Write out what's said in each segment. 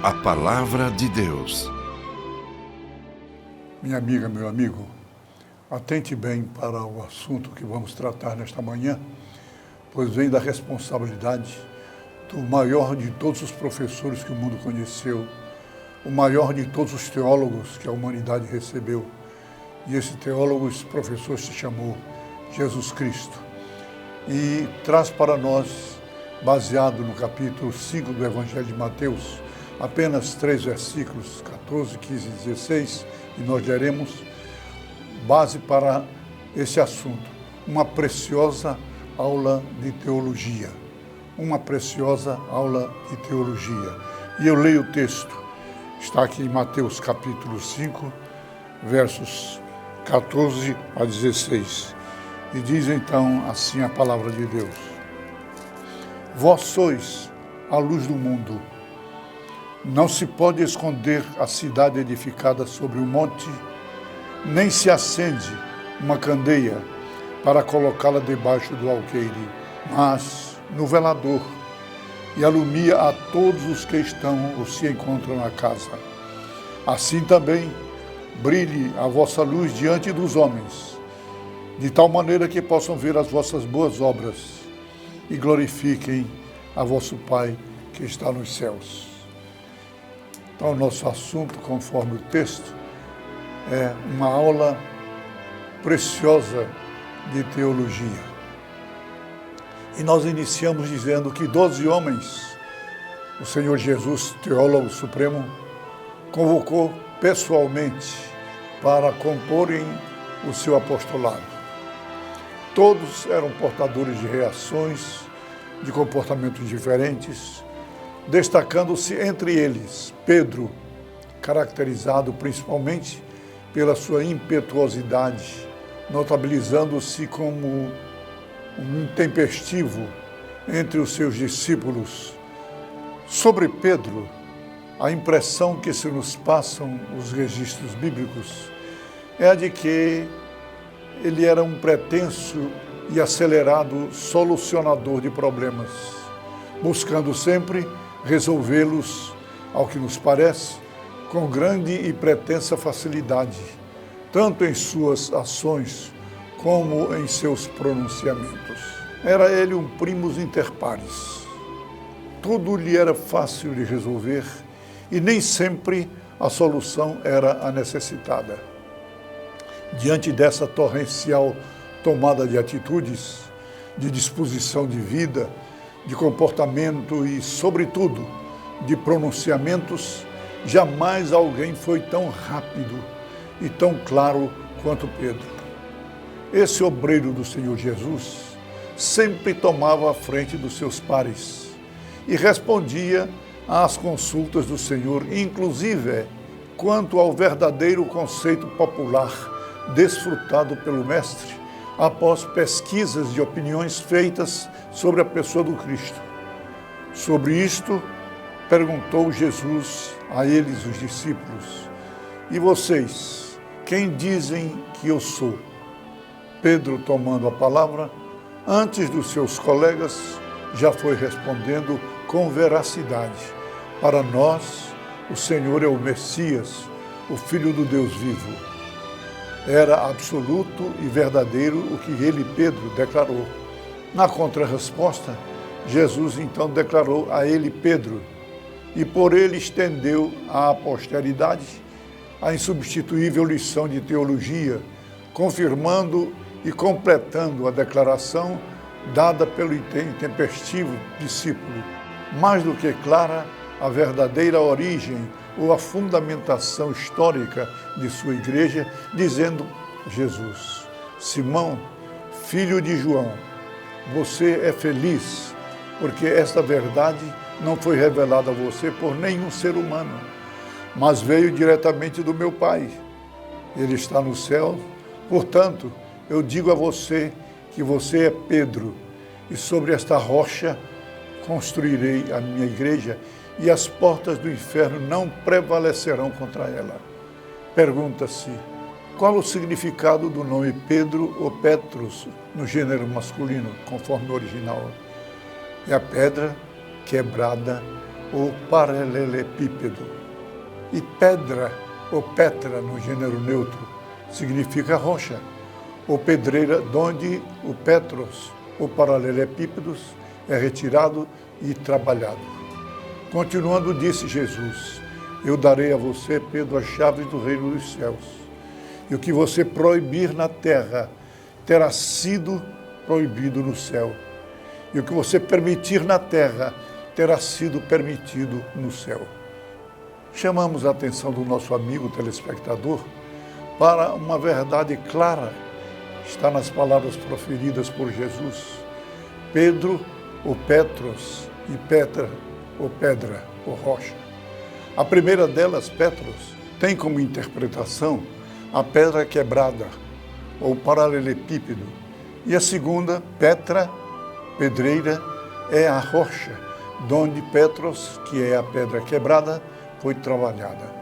A Palavra de Deus. Minha amiga, meu amigo, atente bem para o assunto que vamos tratar nesta manhã, pois vem da responsabilidade do maior de todos os professores que o mundo conheceu, o maior de todos os teólogos que a humanidade recebeu. E esse teólogo, esse professor se chamou Jesus Cristo. E traz para nós, baseado no capítulo 5 do Evangelho de Mateus, apenas 3 versículos, 14, 15 e 16, e nós leremos, base para esse assunto, uma preciosa aula de teologia. Uma preciosa aula de teologia. E eu leio o texto, está aqui em Mateus capítulo 5, versos 14 a 16. E diz então assim a palavra de Deus: Vós sois a luz do mundo. Não se pode esconder a cidade edificada sobre um monte, nem se acende uma candeia para colocá-la debaixo do alqueire, mas no velador, e alumia a todos os que estão ou se encontram na casa. Assim também brilhe a vossa luz diante dos homens, de tal maneira que possam ver as vossas boas obras e glorifiquem a vosso Pai que está nos céus. Então, o nosso assunto, conforme o texto, é uma aula preciosa de teologia. E nós iniciamos dizendo que 12 homens, o Senhor Jesus, teólogo supremo, convocou pessoalmente para comporem o seu apostolado. Todos eram portadores de reações, de comportamentos diferentes, destacando-se entre eles Pedro, caracterizado principalmente pela sua impetuosidade, notabilizando-se como um intempestivo entre os seus discípulos. Sobre Pedro, a impressão que se nos passam os registros bíblicos é a de que ele era um pretenso e acelerado solucionador de problemas, buscando sempre resolvê-los, ao que nos parece, com grande e pretensa facilidade, tanto em suas ações como em seus pronunciamentos. Era ele um primus inter pares. Tudo lhe era fácil de resolver e nem sempre a solução era a necessitada. Diante dessa torrencial tomada de atitudes, de disposição de vida, de comportamento e, sobretudo, de pronunciamentos, jamais alguém foi tão rápido e tão claro quanto Pedro. Esse obreiro do Senhor Jesus sempre tomava a frente dos seus pares e respondia às consultas do Senhor, inclusive quanto ao verdadeiro conceito popular desfrutado pelo Mestre após pesquisas de opiniões feitas sobre a pessoa do Cristo. Sobre isto, perguntou Jesus a eles, os discípulos: E vocês, quem dizem que eu sou? Pedro, tomando a palavra, antes dos seus colegas, já foi respondendo com veracidade: Para nós, o Senhor é o Messias, o Filho do Deus vivo. Era absoluto e verdadeiro o que ele, Pedro, declarou. Na contrarresposta, Jesus então declarou a ele, Pedro, e por ele estendeu à posteridade a insubstituível lição de teologia, confirmando e completando a declaração dada pelo intempestivo discípulo. Mais do que clara, a verdadeira origem ou a fundamentação histórica de sua igreja, dizendo Jesus: Simão, filho de João, você é feliz, porque esta verdade não foi revelada a você por nenhum ser humano, mas veio diretamente do meu Pai. Ele está no céu, portanto, eu digo a você que você é Pedro, e sobre esta rocha construirei a minha igreja, e as portas do inferno não prevalecerão contra ela. Pergunta-se, qual o significado do nome Pedro ou Petros no gênero masculino, conforme o original? É a pedra quebrada ou paralelepípedo. E pedra, ou petra, no gênero neutro, significa rocha, ou pedreira, donde o petros, ou paralelepípedos, é retirado e trabalhado. Continuando, disse Jesus: eu darei a você, Pedro, as chaves do reino dos céus. E o que você proibir na terra terá sido proibido no céu. E o que você permitir na terra terá sido permitido no céu. Chamamos a atenção do nosso amigo telespectador para uma verdade clara, está nas palavras proferidas por Jesus. Pedro, ou Petros, e Petra, ou pedra, ou rocha. A primeira delas, Petros, tem como interpretação a pedra quebrada, ou paralelepípedo. E a segunda, Petra, pedreira, é a rocha, donde Petros, que é a pedra quebrada, foi trabalhada.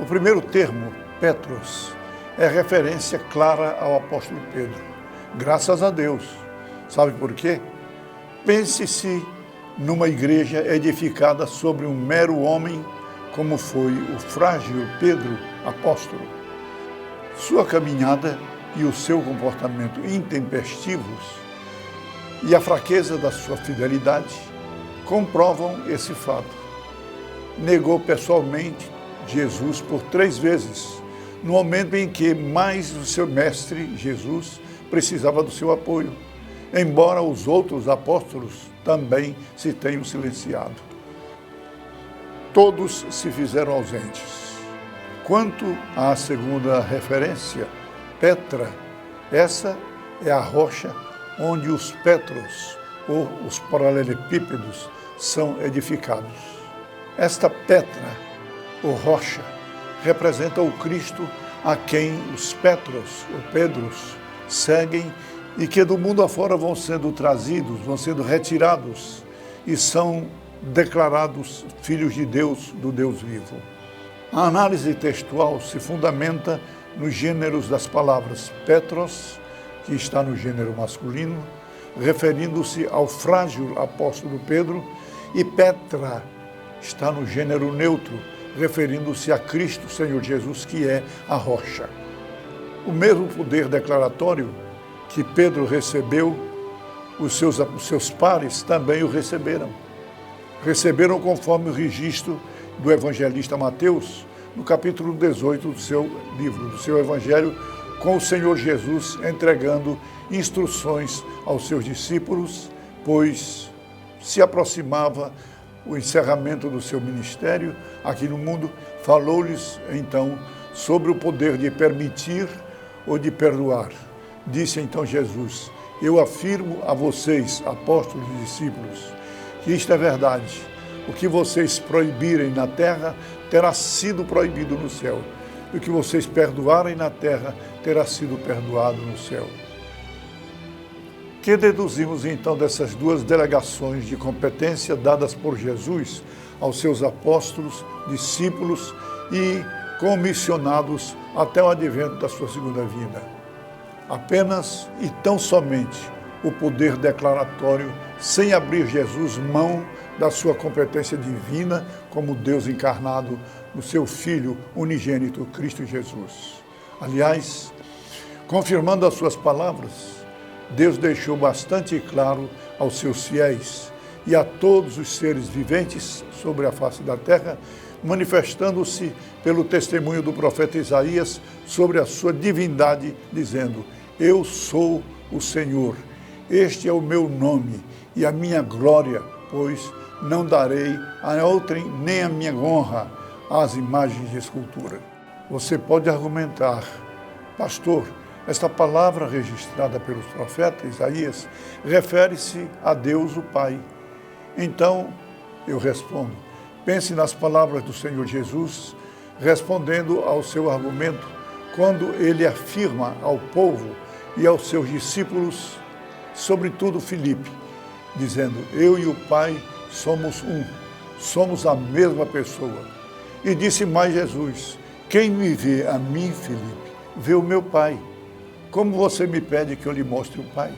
O primeiro termo, Petros, é referência clara ao apóstolo Pedro. Graças a Deus. Sabe por quê? Pense-se numa igreja edificada sobre um mero homem, como foi o frágil Pedro, apóstolo. Sua caminhada e o seu comportamento intempestivos e a fraqueza da sua fidelidade comprovam esse fato. Negou pessoalmente Jesus por 3 vezes, no momento em que mais o seu mestre, Jesus, precisava do seu apoio, embora os outros apóstolos também se tenham silenciado. Todos se fizeram ausentes. Quanto à segunda referência, Petra, essa é a rocha onde os petros, ou os paralelepípedos, são edificados. Esta Petra, ou rocha, representa o Cristo a quem os petros, ou pedros, seguem e que do mundo afora vão sendo trazidos, vão sendo retirados e são declarados filhos de Deus, do Deus vivo. A análise textual se fundamenta nos gêneros das palavras Petros, que está no gênero masculino, referindo-se ao frágil apóstolo Pedro, e Petra está no gênero neutro, referindo-se a Cristo, Senhor Jesus, que é a rocha. O mesmo poder declaratório que Pedro recebeu, os seus pares também o receberam. Receberam conforme o registro do evangelista Mateus, no capítulo 18 do seu livro, do seu evangelho, com o Senhor Jesus entregando instruções aos seus discípulos, pois se aproximava o encerramento do seu ministério aqui no mundo. Falou-lhes então sobre o poder de permitir ou de perdoar. Disse então Jesus: eu afirmo a vocês, apóstolos e discípulos, que isto é verdade. O que vocês proibirem na terra terá sido proibido no céu. E o que vocês perdoarem na terra terá sido perdoado no céu. Que deduzimos então dessas duas delegações de competência dadas por Jesus aos seus apóstolos, discípulos e comissionados até o advento da sua segunda vinda? Apenas e tão somente o poder declaratório, sem abrir Jesus mão da sua competência divina como Deus encarnado no seu Filho unigênito, Cristo Jesus. Aliás, confirmando as suas palavras, Deus deixou bastante claro aos seus fiéis e a todos os seres viventes sobre a face da terra, manifestando-se pelo testemunho do profeta Isaías sobre a sua divindade, dizendo: eu sou o Senhor, este é o meu nome e a minha glória, pois não darei a outrem nem a minha honra às imagens de escultura. Você pode argumentar: pastor, esta palavra registrada pelos profetas Isaías refere-se a Deus o Pai. Então, eu respondo: pense nas palavras do Senhor Jesus, respondendo ao seu argumento, quando ele afirma ao povo e aos seus discípulos, sobretudo Filipe, dizendo: eu e o Pai somos um, somos a mesma pessoa. E disse mais Jesus: quem me vê a mim, Filipe, vê o meu Pai. Como você me pede que eu lhe mostre o Pai?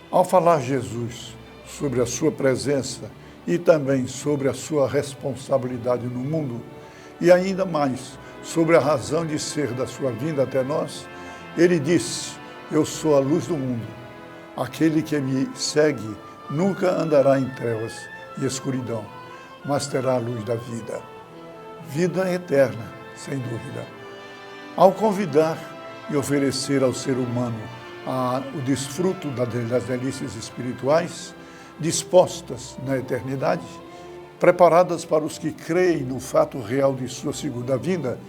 Ao falar Jesus sobre a sua presença e também sobre a sua responsabilidade no mundo, e ainda mais sobre a razão de ser da sua vinda até nós, ele disse: eu sou a luz do mundo. Aquele que me segue nunca andará em trevas e escuridão, mas terá a luz da vida. Vida eterna, sem dúvida. Ao convidar e oferecer ao ser humano o desfruto das delícias espirituais, dispostas na eternidade, preparadas para os que creem no fato real de sua segunda vinda,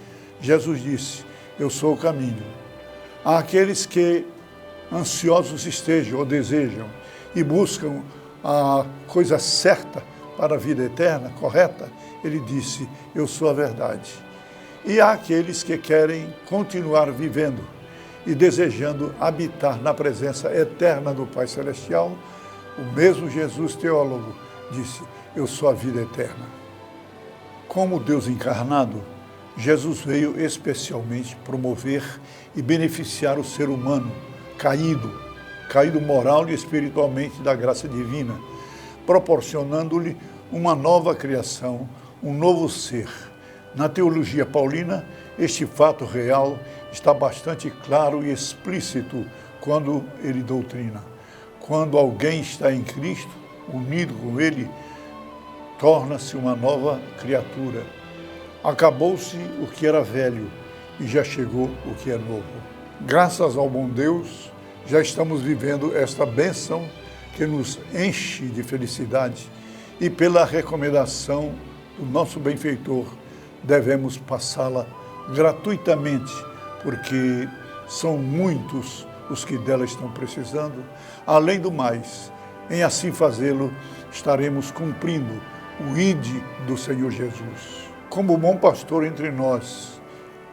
Jesus disse: eu sou o caminho. Àqueles que ansiosos estejam ou desejam e buscam a coisa certa para a vida eterna, correta, ele disse: eu sou a verdade. E há aqueles que querem continuar vivendo e desejando habitar na presença eterna do Pai Celestial, o mesmo Jesus teólogo disse: eu sou a vida eterna. Como Deus encarnado, Jesus veio especialmente promover e beneficiar o ser humano caído moral e espiritualmente da graça divina, proporcionando-lhe uma nova criação, um novo ser. Na teologia paulina, este fato real está bastante claro e explícito quando ele doutrina. Quando alguém está em Cristo, unido com Ele, torna-se uma nova criatura. Acabou-se o que era velho e já chegou o que é novo. Graças ao bom Deus, já estamos vivendo esta bênção que nos enche de felicidade e pela recomendação do nosso benfeitor, devemos passá-la gratuitamente, porque são muitos os que dela estão precisando. Além do mais, em assim fazê-lo, estaremos cumprindo o ide do Senhor Jesus. Como bom pastor entre nós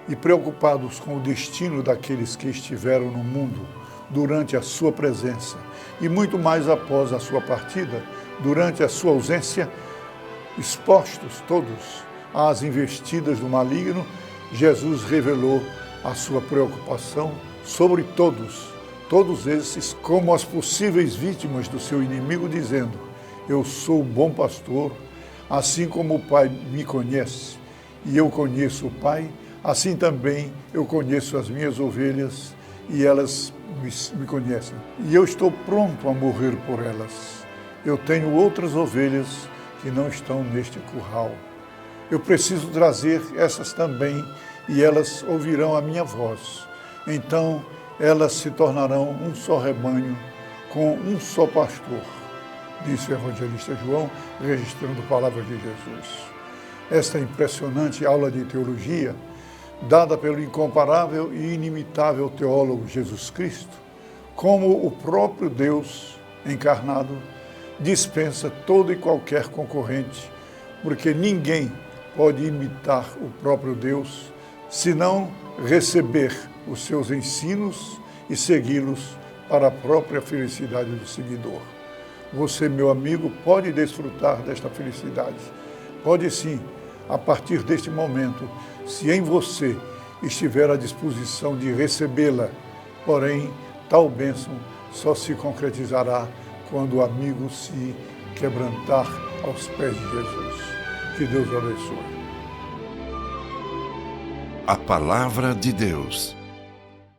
e preocupados com o destino daqueles que estiveram no mundo durante a sua presença e muito mais após a sua partida, durante a sua ausência, expostos todos às investidas do maligno, Jesus revelou a sua preocupação sobre todos esses como as possíveis vítimas do seu inimigo, dizendo: eu sou o bom pastor, assim como o Pai me conhece e eu conheço o Pai, assim também eu conheço as minhas ovelhas e elas me conhecem. E eu estou pronto a morrer por elas. Eu tenho outras ovelhas que não estão neste curral. Eu preciso trazer essas também e elas ouvirão a minha voz. Então elas se tornarão um só rebanho com um só pastor, disse o evangelista João, registrando palavras de Jesus. Esta impressionante aula de teologia, dada pelo incomparável e inimitável teólogo Jesus Cristo, como o próprio Deus encarnado, dispensa todo e qualquer concorrente, porque ninguém pode imitar o próprio Deus, senão receber os seus ensinos e segui-los para a própria felicidade do seguidor. Você, meu amigo, pode desfrutar desta felicidade. Pode sim, a partir deste momento, se em você estiver à disposição de recebê-la. Porém, tal bênção só se concretizará quando o amigo se quebrantar aos pés de Jesus. Que Deus o abençoe. A Palavra de Deus.